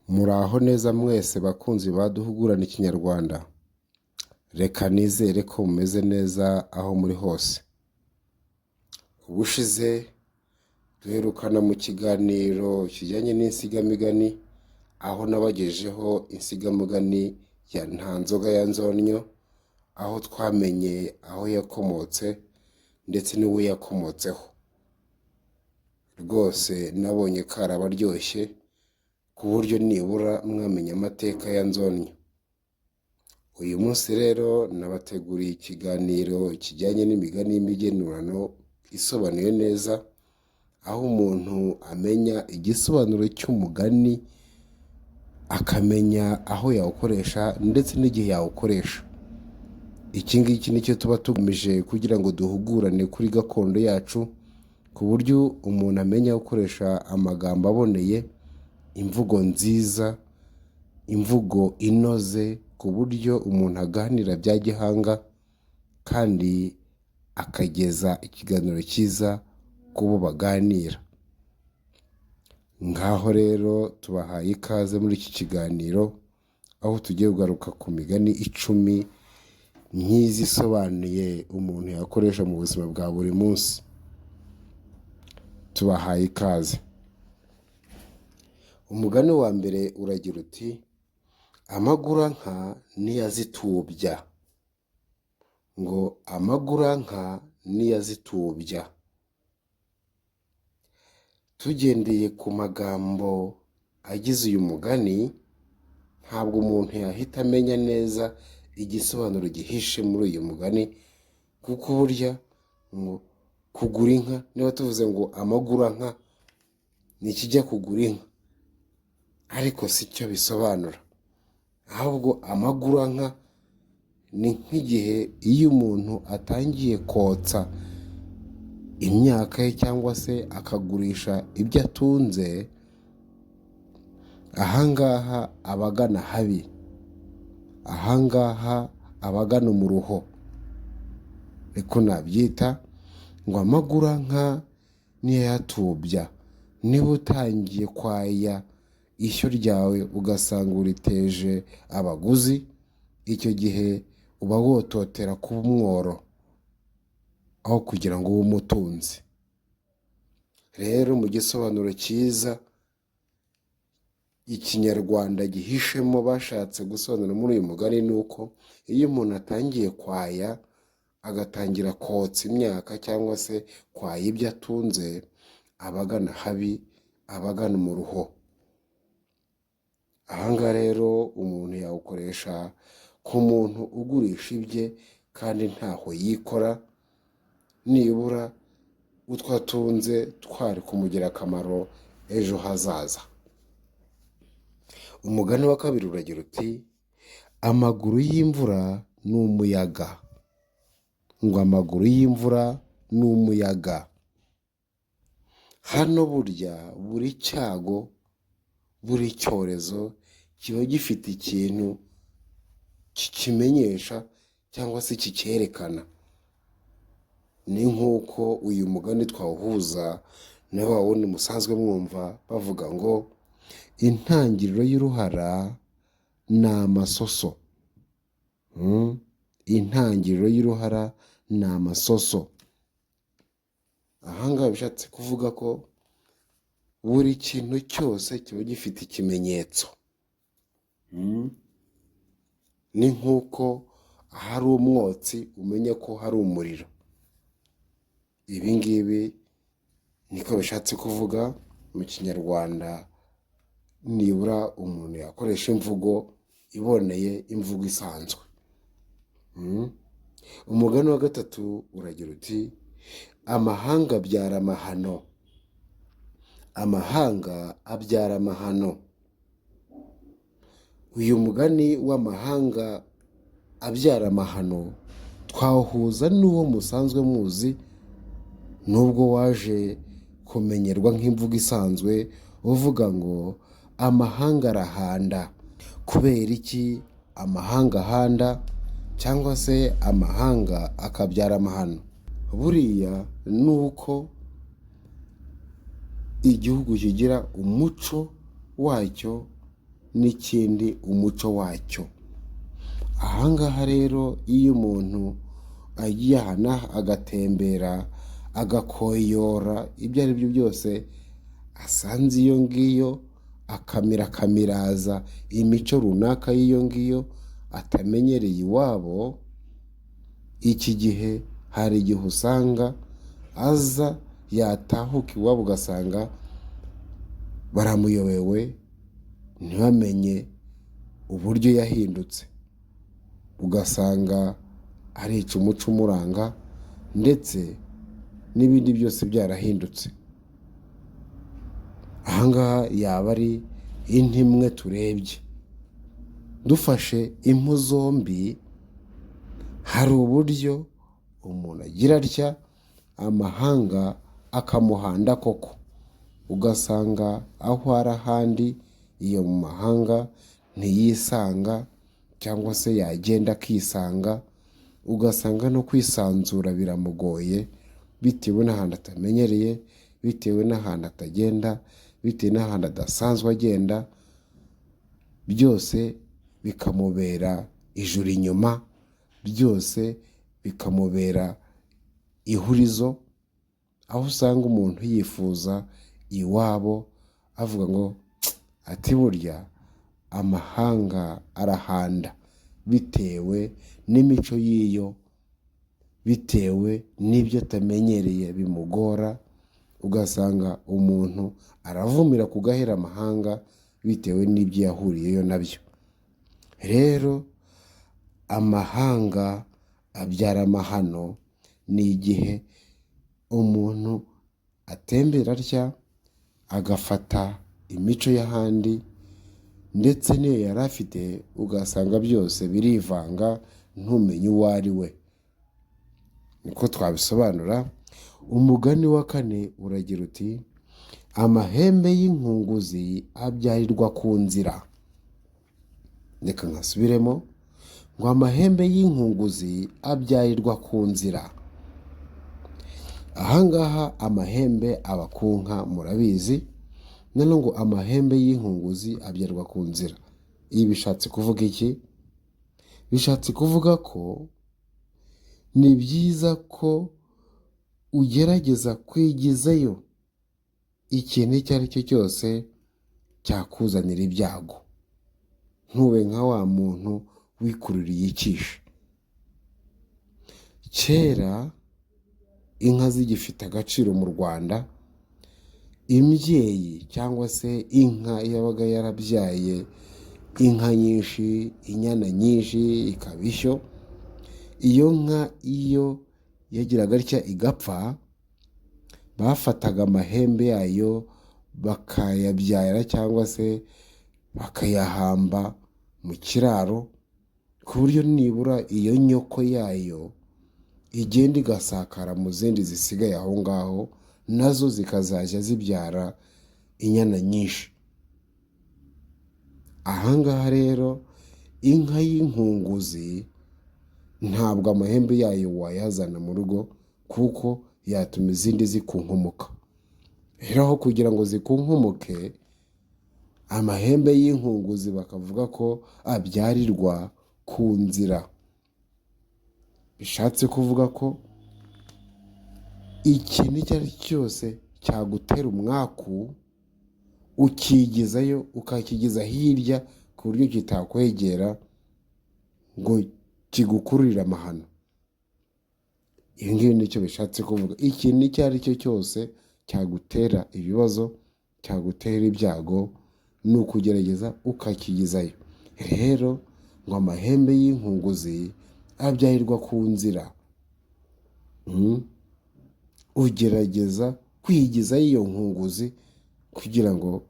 Muraho neza mwese bakunzi ba Duhugurane Ikinyarwanda. Reka nizere ko mumeze neza aho muri hose. Ubushize duherukana mu kiganiro kijyanye n'insigamigani, aho nabagejeho insigamugani ya nta nzoga ya nzonnyo, aho twamenye aho yakomotse ndetse n'uwo yakomotseho. Rwose nabonye karabaryoshye ku buryo nibura mwamenya amateka ya nzonnyo. Uyu munsi rero nabateguriye ikiganiro kijyanye n'imigani y'imigenurano isobanuye neza, aho umuntu amenya igisobanuro cy'umugani, akamenya aho yawukoresha ndetse n'igihe yawukoresha. Iki ngiki nicyo tuba tugamije kugira ngo duhugurane kuri gakondo yacu, ku buryo umuntu amenya gukoresha amagambo aboneye, imvugo nziza, imvugo inoze, ku buryo umuntu aganira bya gihanga kandi akageza ikiganiro cyiza ku bo baganira. Ngaho rero tubahaye ikaze muri iki kiganiro, aho tugiye kugaruka ku migani 10 myiza isobanuye umuntu yakoresha mu buzima bwa buri munsi. Tubahaye ikaze. Umugani wa mbere uragira uti: amaguranka niyazitubya. Ngo amaguranka niyazitubya. Tugendeye ku magambo agize uyu mugani, ntabwo umuntu yahita amenya neza igisobanuro gihishe muri uyu mugani, kuko burya ngo kugura inka, niba tuvuze ngo amaguranka ni ikijya kugura inka, ariko si cyo bisobanura. Ahubwo amaguranka ni nk'igihe iyo umuntu atangiye kotsa imyaka ye cyangwa se akagurisha ibyo atunze, ahangaha abagana habi, ahangaha abagana umuruho, niko nabyita. Ngo amaguranka niyo yatubya. Niba utangiye kwaya ishyo ryawe ugasanga uriteje abaguzi, icyo gihe uba wototera kuba umworo aho kugira ngo ube umutunzi. Rero mu gisobanuro cyiza ikinyarwanda gihishemo bashatse gusobanura muri uyu mugani, ni uko iyo umuntu atangiye kwaya, agatangira kotsa imyaka cyangwa se kwaya ibyo atunze, abagana habi, abagana umuruho. Ahangaha rero umuntu yawukoresha ku muntu ugurisha ibye kandi ntaho yikora, nibura utwo atunze twari kumugira akamaro ejo hazaza. Umugani wa kabiri uragira uti: amaguru y'imvura ni umuyaga. Ngo amaguru y'imvura ni umuyaga. Hano burya buri cyago, buri cyorezo kiba gifite ikintu kikimenyesha cyangwa se kicyerekana. Ni nk'uko uyu mugani twawuhuza na wa wundi musanzwe mwumva bavuga ngo intangiriro y'uruhara ni amasoso. Intangiriro y'uruhara ni amasoso. Ahangaha bishatse kuvuga ko buri kintu cyose kiba gifite ikimenyetso. Ni nk'uko ahari umwotsi umenya ko hari umuriro. Ibi ngibi niko bishatse kuvuga mu kinyarwanda, nibura umuntu yakoresha imvugo iboneye, imvugo isanzwe. Umugani wa gatatu uragira uti: amahanga abyara amahano. Amahanga abyara amahano. Uyu mugani w'amahanga abyara amahano twawuhuza n'uwo musanzwe muzi, nubwo waje kumenyerwa nk'imvugo isanzwe uvuga ngo amahanga arahanda. Kubera iki amahanga ahanda cyangwa se amahanga akabyara amahano? Buriya ni uko igihugu kigira umuco wacyo n'ikindi umuco wacyo. Ahangaha rero iyo umuntu agiye ahantu agatembera agakoyora ibyo ari byo byose asanze iyo ngiyo, akamiraza imico runaka y'iyo ngiyo atamenyereye iwabo, iki gihe hari igihe usanga aza yatahuka iwabo ugasanga baramuyobewe, ntibamenye uburyo yahindutse, ugasanga arica umuco umuranga ndetse n'ibindi byose byarahindutse. Ahangaha yaba ari intimwe turebye. Dufashe impu zombi, hari uburyo umuntu agira atya amahanga akamuhanda koko, ugasanga aho ari ahandi iyo mu mahanga ntiyisanga, cyangwa se yagenda akisanga, ugasanga no kwisanzura biramugoye bitewe n'ahantu atamenyereye, bitewe n'ahantu atagenda, bitewe n'ahantu adasanzwe agenda, byose bikamubera ijuru inyuma, byose bikamubera ihurizo, aho usanga umuntu yifuza iwabo avuga ngo ati burya amahanga arahanda, bitewe n'imico y'iyo, bitewe n'ibyo atamenyereye bimugora, ugasanga umuntu aravumira ku gahera amahanga bitewe n'ibyo yahuriyeyo nabyo. Rero amahanga abyara amahano ni igihe umuntu atembera atya agafata imico y'ahandi ndetse n'iyo yari afite ugasanga byose birivanga ntumenye uwo ari we. Niko twabisobanura. Umugani wa kane uragira uti amahembe y'inkunguzi abyarirwa ku nzira. Reka nkasubiremo ngo amahembe y'inkunguzi abyarirwa ku nzira. Ahangaha amahembe aba ku nka murabizi, none ngo amahembe y'inkunguzi abyarwa ku nzira. Ibi bishatse kuvuga iki? Bishatse kuvuga ko ni byiza ko ugerageza kwigizayo ikintu icyo ari cyo cyose cyakuzanira ibyago, ntube nka wa muntu wikururiye icyishe. Kera inka zigifite agaciro mu Rwanda, imbyeyi cyangwa se inka yabaga yarabyaye inka nyinshi, inyana nyinshi, ikaba ishyo, iyo nka iyo yagiraga atya igapfa, bafataga amahembe yayo bakayabyara cyangwa se bakayahamba mu kiraro, ku buryo nibura iyo nyoko yayo igenda igasakara mu zindi zisigaye aho ngaho, nazo zikazajya zibyara inyana nyinshi. Ahangaha rero inka y'inkunguzi ntabwo amahembe yayo wayazana mu rugo kuko yatuma izindi zikunkumuka. Rero aho kugira ngo zikunkumuke, amahembe y'inkunguzi bakavuga ko abyarirwa ku nzira. Bishatse kuvuga ko ikintu icyo ari cyo cyose cyagutera umwaku ukigizayo, ukakigiza hirya ku buryo kitakwegera ngo kigukururire amahano. Ibi ngibi nicyo bishatse kuvuga. Ikintu icyo ari cyo cyose cyagutera ibibazo, cyagutera ibyago, ni ukugerageza ukakigizayo. Rero ngo amahembe y'inkunguzi abyarirwa ku nzira. Ugerageza kwigizayo iyo nkunguzi kugira ngo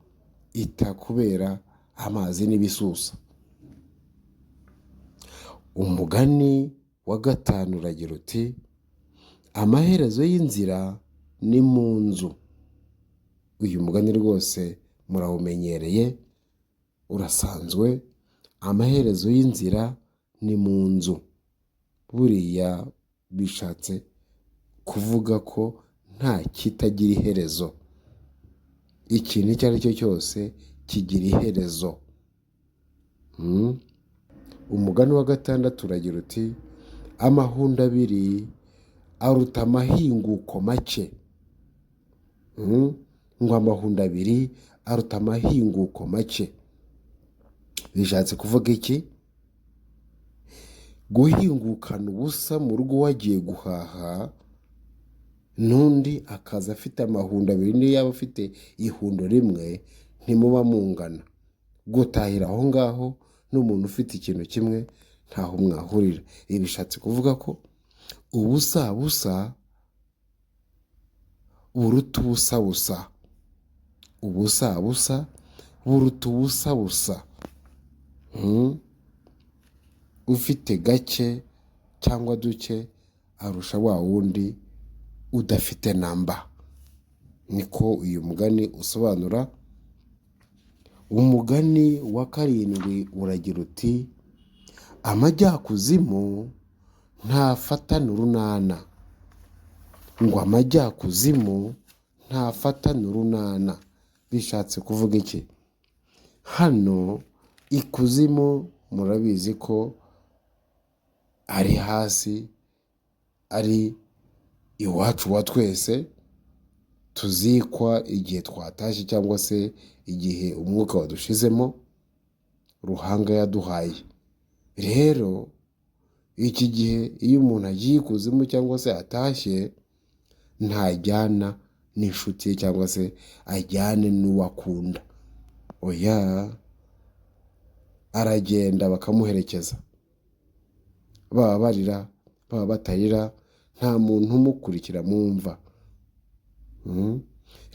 itakubera amazi n'ibisusa. Umugani wa gatanu uragira uti amaherezo y'inzira ni mu nzu. Uyu mugani rwose murawumenyereye, urasanzwe. Amaherezo y'inzira ni mu nzu. Buriya bishatse kuvuga ko nta kitagira iherezo. Ikintu icyo ari cyo cyose kigira iherezo. umugani wa gatandatu uragira uti amahundo abiri aruta amahinguko make. Ngo amahundo abiri aruta amahinguko make bishatse kuvuga iki? Guhingukana ubusa mu rugo wagiye guhaha, n'undi akaza afite amahundo abiri, niyo yaba afite ihundo rimwe ntimuba mungana. Gutahira aho ngaho n'umuntu ufite ikintu kimwe ntaho mwahurira. Ibi bishatse kuvuga ko ubusa busa buruta ubusa busa. Ubusa busa buruta ubusa busa. Ufite gake cyangwa duke arusha wa wundi udafite namba. Niko uyu mugani usobanura. Umugani wa karindwi uragira uti amajyakuzimu ntafatana urunana. Ngo amajyakuzimu ntafatana urunana bishatse kuvuga iki? Hano ikuzimu murabizi ko ari hasi, ari iwacu wa twese, tuzikwa igihe twatashye cyangwa se igihe umwuka wadushizemo, ruhanga yaduhaye. Rero iki gihe iyo umuntu agiye ikuzimu cyangwa se atashye, ntajyana n'inshuti ye cyangwa se ajyane n'uwakunda. Oya, aragenda bakamuherekeza. Baba barira, baba batarira, nta muntu umukurikira mu mva.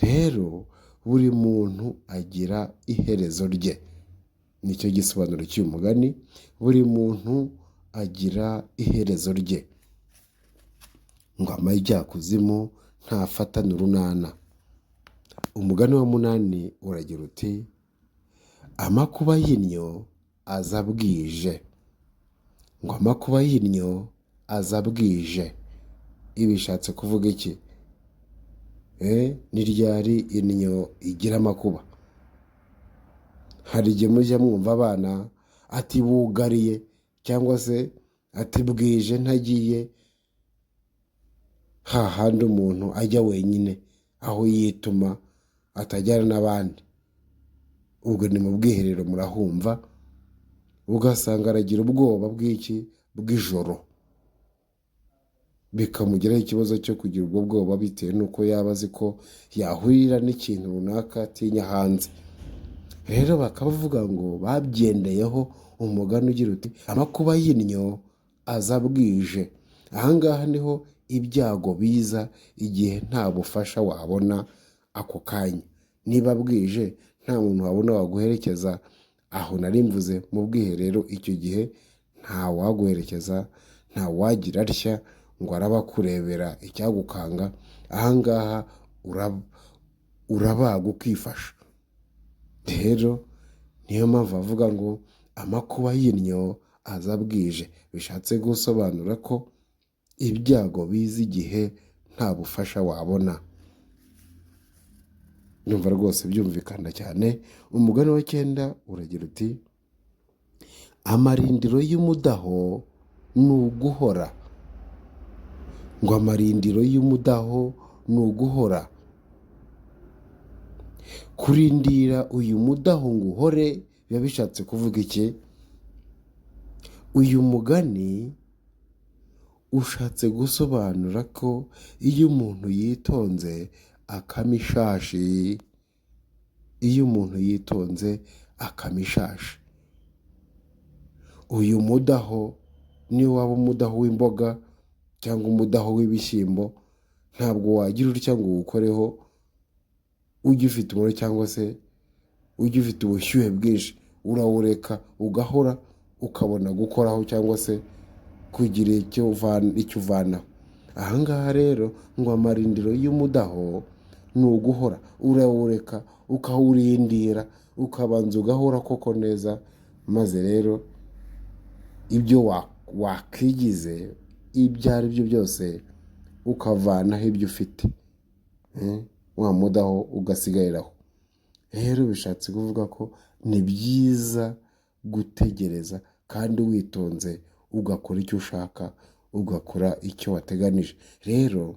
Rero buri muntu agira iherezo rye. Nicyo gisobanuro cy'uyu mugani. Buri muntu agira iherezo rye. Ngo amajyakuzimu ntafatana urunana. Umugani wa munani uragira uti amakuba y'innyo aza bwije. Ngo amakuba y'innyo aza bwije. Ibi bishatse kuvuga iki? Ni ryari innyo igira amakuba? Hari igihe mujya mwumva abana ati bugariye cyangwa se ati bwije ntagiye, hahandi umuntu ajya wenyine aho yituma atajyana n'abandi. Ubwo ni mu bwiherero murahumva, ugasanga aragira ubwoba bw'iki? Bw'ijoro. Bikamugiraho ikibazo cyo kugira ubwo bwoba bitewe n'uko yaba azi ko yahurira n'ikintu runaka atinya hanze. Rero bakavuga ngo babyendeyeho umugani ugira uti amakuba y'innyo aza bwije. Ahangaha niho ibyago biza igihe nta bufasha wabona ako kanya. Niba bwije nta muntu wabona waguherekeza, aho nari mvuze mu bwiherero, icyo gihe nta waguherekeza, nta wagira atya ngo araba kurebera icyagukanga. Ahangaha urabaga ukifasha. Rero niyo mpamvu bavuga ngo amakuba y'innyo aza bwije. Bishatse gusobanura ko ibyago biza igihe nta bufasha wabona. Ndumva rwose byumvikana cyane. Umugani wa 9 uragira uti amarindiro y'umudaho ni uguhora. Ngo amarindiro y'umudaho ni uguhora. Kurindira uyu mudaho ngo uhore biba bishatse kuvuga iki? Uyu mugani ushatse gusobanura ko iyo umuntu yitonze akama ishashi, iyo umuntu yitonze akama ishashi, uyu mudaho niyo waba umudaho w'imboga cyangwa umudaho w'ibishyimbo, ntabwo wagira utya ngo uwukoreho ujye ufite umuro cyangwa se ujye ufite ubushyuhe bwinshi. Urawureka ugahora, ukabona gukoraho cyangwa se kugira icyo uvanaho. Ahangaha rero ngo amarindiro y'umudaho ni uguhora. Urawureka ukawurindira, ukabanza ugahora koko neza, maze rero ibyo wakwigize ibyo ari byo byose ukavanaho ibyo ufite, wa mudaho ugasigariraho. Rero bishatse kuvuga ko ni byiza gutegereza kandi witonze, ugakora icyo ushaka, ugakora icyo wateganije. Rero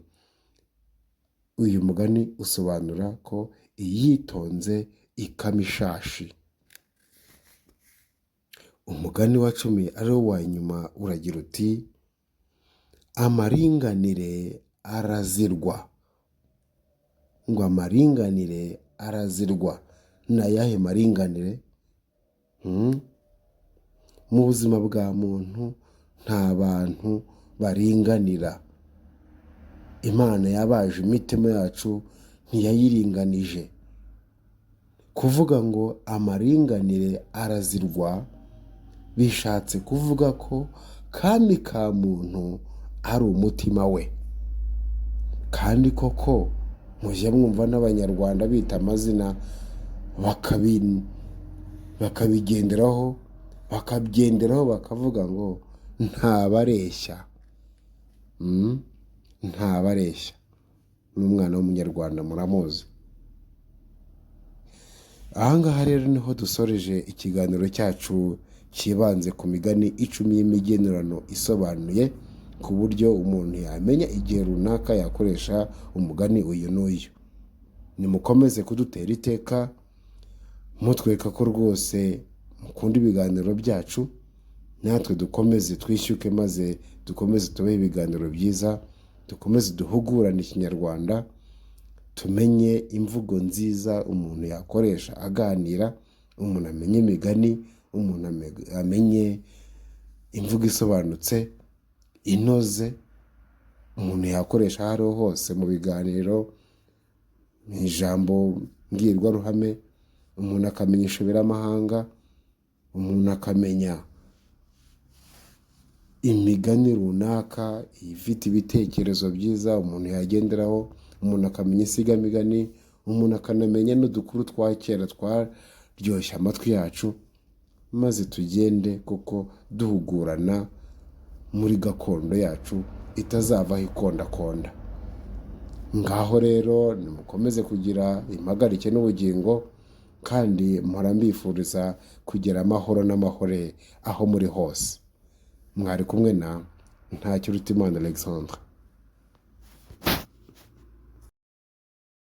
uyu mugani usobanura ko iyitonze ikama ishashi. Umugani wa 10 ari wo wa nyuma uragira uti: amaringanire arazirwa. Ngo amaringanire arazirwa. Ni ayahe maringanire? Mu buzima bwa muntu nta bantu baringanira. Imana yabaje imitima yacu ntiyayiringanije. Kuvuga ngo amaringanire arazirwa bishatse kuvuga ko kami ka muntu ari umutima we. Kandi koko mujya mwumva n'Abanyarwanda bita amazina bakabigenderaho bakavuga ngo ntabareshya. Ntabareshya n'umwana w'umunyarwanda muramuzi. Ahangaha rero niho dusoreje ikiganiro cyacu kibanze ku migani 10 y'imigenurano isobanuye ku buryo umuntu yamenya igihe runaka yakoresha umugani uyu n'uyu. Nimukomeze kudutera iteka mutwereka ko rwose mukunda ibiganiro byacu, natwe dukomeze twishyuke maze dukomeze tubeho ibiganiro byiza, dukomeze duhugurane Ikinyarwanda, tumenye imvugo nziza umuntu yakoresha aganira, umuntu amenye imigani, umuntu amenye imvugo isobanutse inoze umuntu yakoresha aho ariho hose mu biganiro, mu ijambo mbwirwaruhame, umuntu akamenya inshoberamahanga, umuntu akamenya imigani runaka ifite ibitekerezo byiza umuntu yagenderaho, umuntu akamenya insigamigani, umuntu akanamenya n'udukuru twa kera twaryoshya amatwi yacu, maze tugende kuko duhugurana muri gakondo yacu itazavaho ikondakonda. Ngaho rero nimukomeze kugira impagarike n'ubugingo, kandi mpora mbifuriza kugira amahoro n'amahore aho muri hose. Mwari kumwe na Ntakirutimana Alexandre.